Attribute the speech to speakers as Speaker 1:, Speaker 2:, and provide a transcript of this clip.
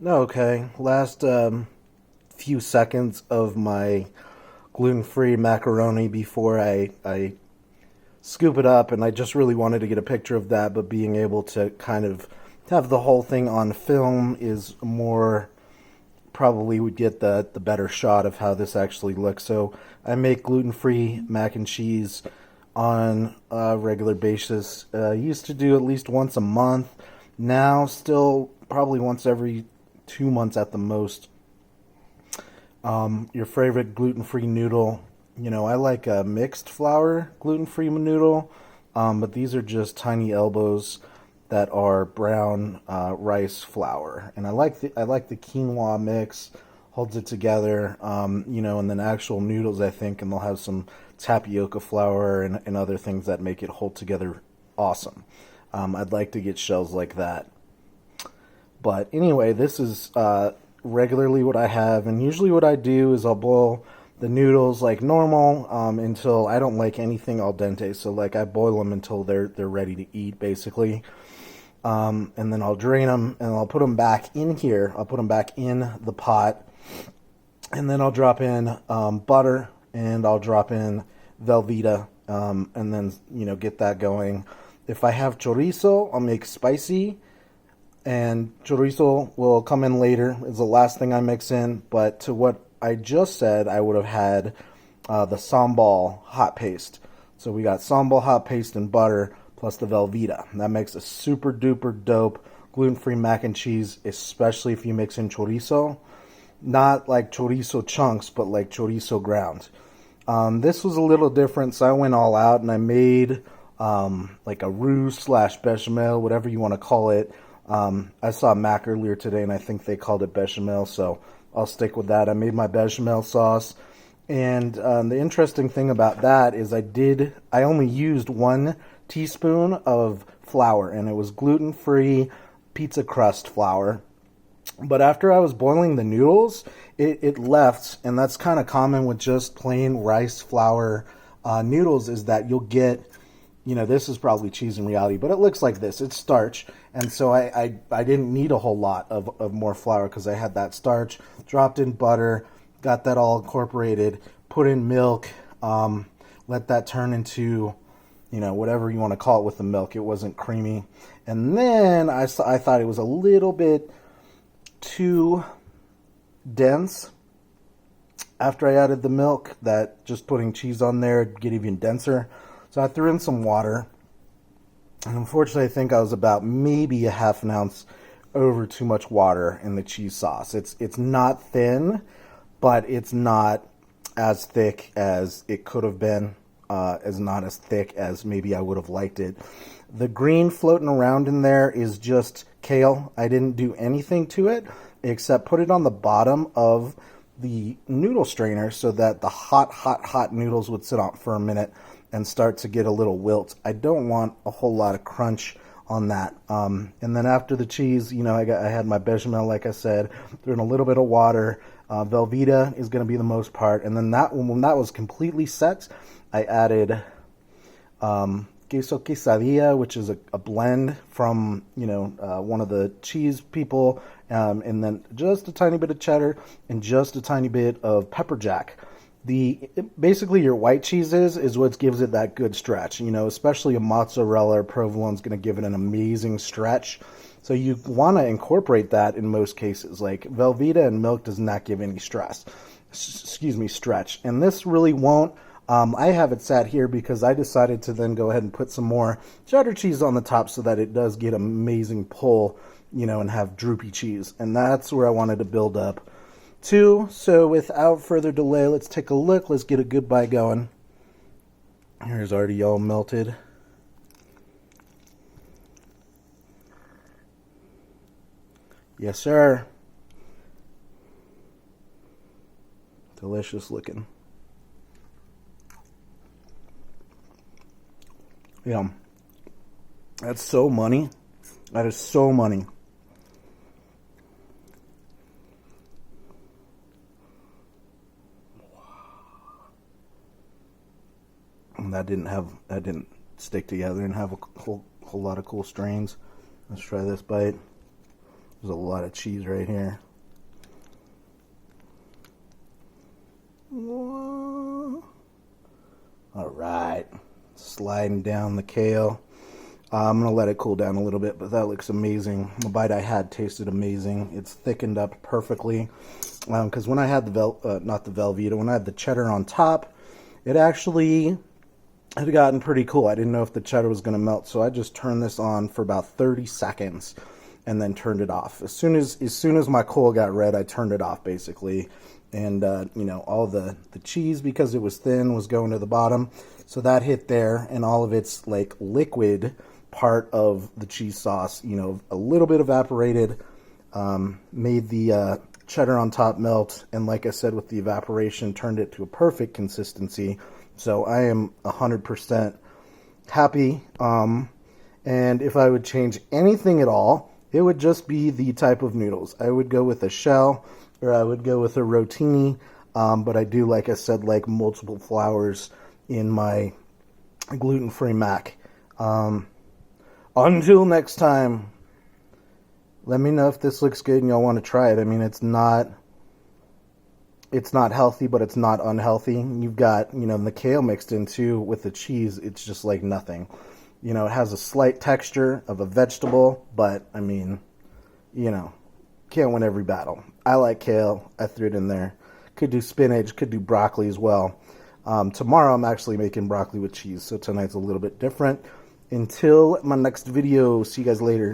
Speaker 1: Okay, last few seconds of my gluten-free macaroni before I scoop it up, and I just really wanted to get a picture of that, but being able to kind of have the whole thing on film is more probably would get the better shot of how this actually looks. So I make gluten-free mac and cheese on a regular basis. Used to do at least once a month. Now still probably once every 2 months at the most. Your favorite gluten-free noodle. I like a mixed flour gluten-free noodle, but these are just tiny elbows that are brown rice flour, and I like the quinoa mix, holds it together. And then actual noodles, I think, and they'll have some tapioca flour and other things that make it hold together awesome. I'd like to get shells like that. But anyway, this is regularly what I have, and usually what I do is I'll boil the noodles like normal until I don't like anything al dente. So like I boil them until they're ready to eat, basically. And then I'll drain them and I'll put them back in here. I'll put them back in the pot, and then I'll drop in butter and I'll drop in Velveeta, and then get that going. If I have chorizo, I'll make spicy, and chorizo will come in later. It's the last thing I mix in. But to what I just said, I would have had the sambal hot paste. So we got sambal hot paste and butter plus the Velveeta. That makes a super duper dope gluten-free mac and cheese, especially if you mix in chorizo. Not like chorizo chunks, but like chorizo ground. This was a little different, so I went all out and I made like a roux slash bechamel, whatever you want to call it. I saw Mac earlier today, and I think they called it bechamel, so I'll stick with that. I made my bechamel sauce, and the interesting thing about that is I only used 1 teaspoon of flour, and it was gluten-free pizza crust flour. But after I was boiling the noodles, it left, and that's kind of common with just plain rice flour noodles, is that you'll get, this is probably cheese in reality, but it looks like this. It's starch. And so I didn't need a whole lot of more flour because I had that starch. Dropped in butter, got that all incorporated, put in milk, let that turn into, whatever you want to call it with the milk. It wasn't creamy. And then I thought it was a little bit too dense after I added the milk, that just putting cheese on there would get even denser. So I threw in some water. And unfortunately, I think I was about maybe a half an ounce over too much water in the cheese sauce. It's not thin, but it's not as thick as it could have been, as not as thick as maybe I would have liked it. The green floating around in there is just kale. I didn't do anything to it except put it on the bottom of the noodle strainer so that the hot noodles would sit on for a minute and start to get a little wilt. I don't want a whole lot of crunch on that. And then after the cheese, I had my bechamel, like I said, threw in a little bit of water. Velveeta is going to be the most part. And then when that was completely set, I added queso quesadilla, which is a blend from, one of the cheese people, and then just a tiny bit of cheddar and just a tiny bit of pepper jack. Basically your white cheeses is what gives it that good stretch, especially a mozzarella or provolone is going to give it an amazing stretch. So you want to incorporate that in most cases. Like Velveeta and milk does not give any stretch. And this really won't. I have it sat here because I decided to then go ahead and put some more cheddar cheese on the top so that it does get amazing pull, and have droopy cheese. And that's where I wanted to build up to. So without further delay, let's take a look. Let's get a good bite going. Here's already all melted. Yes, sir. Delicious looking. Yeah. That's so money. That is so money. And that didn't stick together and have a whole lot of cool strains. Let's try this bite. There's a lot of cheese right here. All right, sliding down the kale. I'm gonna let it cool down a little bit, but that looks amazing. The bite I had tasted amazing. It's thickened up perfectly. Because when I had the not the Velveeta, when I had the cheddar on top, it actually had gotten pretty cool. I didn't know if the cheddar was gonna melt, so I just turned this on for about 30 seconds and then turned it off. As soon as my coal got red, I turned it off basically. And you know, all the cheese, because it was thin, was going to the bottom, so that hit there, and all of its like liquid part of the cheese sauce, you know, a little bit evaporated, made the cheddar on top melt, and like I said, with the evaporation, turned it to a perfect consistency. So I am 100% happy. And if I would change anything at all, it would just be the type of noodles. I would go with a shell, or I would go with a rotini, but I do, like I said, like multiple flours in my gluten-free mac. Until next time, let me know if this looks good and y'all want to try it. I mean, it's not healthy, but it's not unhealthy. You've got, you know, the kale mixed in too with the cheese. It's just like nothing. You know, it has a slight texture of a vegetable, but I mean, you know, can't win every battle. I like kale. I threw it in there. Could do spinach, could do broccoli as well. Tomorrow I'm actually making broccoli with cheese, so tonight's a little bit different. Until my next video, see you guys later.